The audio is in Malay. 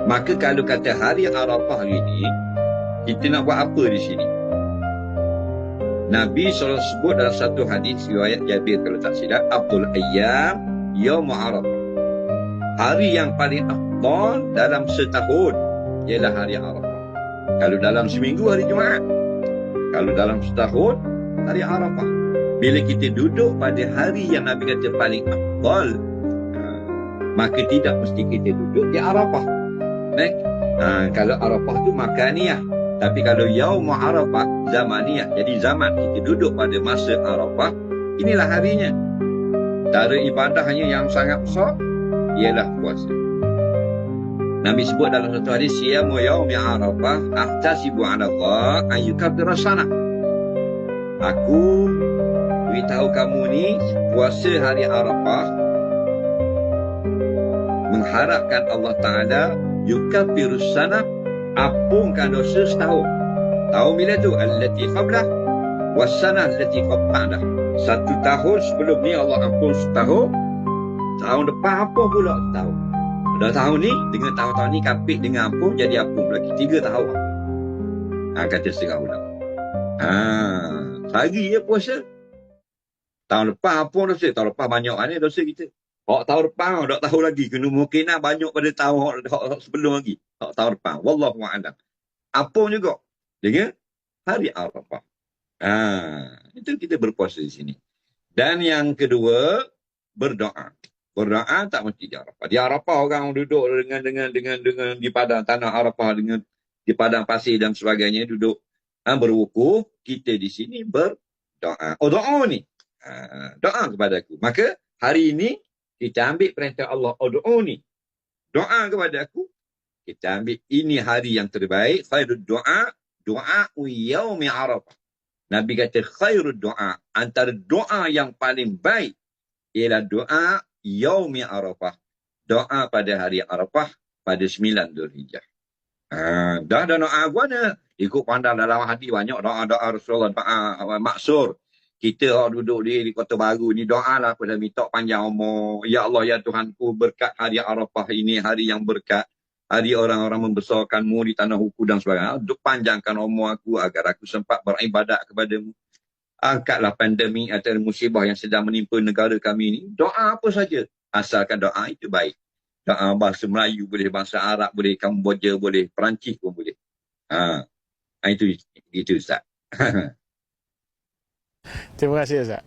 Maka kalau kata hari Arafah hari ini, kita nak buat apa di sini? Nabi SAW sebut dalam satu hadis riwayat Jabir kalau tak silap, Abdul Ayyam Yaum Arafah. Hari yang paling afdal dalam setahun ialah hari Arafah. Kalau dalam seminggu hari Jumaat. Kalau dalam setahun hari Arafah. Bila kita duduk pada hari yang Nabi kata paling afdal, maka tidak mesti kita duduk di Arafah. Kalau Arafah tu makaniyah. Tapi kalau Yaum Arafah zamaniyah. Jadi zaman kita duduk pada masa Arafah, inilah harinya. Cara ibadahnya yang sangat besar ialah puasa. Nabi sebut dalam satu hadis, siyamu yaumi Arafah ahtasibu 'ala Allah an yukaffira sanah. Aku beritahu kamu ni, puasa hari Arafah mengharapkan Allah Ta'ala yukaffirus sanah, ampunkan dosa setahun. Tahun bila tu? Allati qablah wassanah allati qablah. Satu tahun sebelum ni Allah ampun setahun. Tahun depan ampun pula setahun. Dah tahun ni dengan tahun-tahun ni kapit dengan ampun jadi ampun lagi 3 tahun. Kata setengah ulama. Sehari je puasa. Tahun depan ampun dosa. Tahun depan banyak mana dosa kita. Tahun depan tak tahu lagi. Kemungkinan banyak pada tahun sebelum lagi. Tahun depan. Wallahu a'lam. Ampun juga dengan hari Arafah. Itu kita berpuasa di sini. Dan yang kedua, berdoa. Berdoa tak mesti di Arafah. Di Arafah orang duduk dengan di padang tanah Arafah, dengan di padang pasir dan sebagainya, duduk berwukuf. Kita di sini berdoa. Doa ni. Doa kepada aku. Maka hari ini kita ambil perintah Allah. Doa ni. Doa kepada aku. Kita ambil ini hari yang terbaik. Khairul doa. Doa yaumi Arafah. Nabi kata khairul doa. Antara doa yang paling baik ialah doa yaumi Arafah. Doa pada hari Arafah pada 9 Dzulhijjah. Dah doa mana? Ikut pandang dalam hadis banyak doa-doa Rasulullah, doa maksur. Kita duduk di Kota Baru ni, doalah pada minta panjang umur. Ya Allah, ya Tuhanku, berkat hari Arafah ini, hari yang berkat. Hari orang-orang membesarkanmu di tanah hukum dan sebagainya. Untuk panjangkan umur aku agar aku sempat beribadat kepadamu. Angkatlah pandemik atau musibah yang sedang menimpa negara kami ini. Doa apa saja. Asalkan doa itu baik. Doa bahasa Melayu boleh, bahasa Arab boleh, Kamboja boleh, Perancis pun boleh. Itu Ustaz. Terima kasih Ustaz.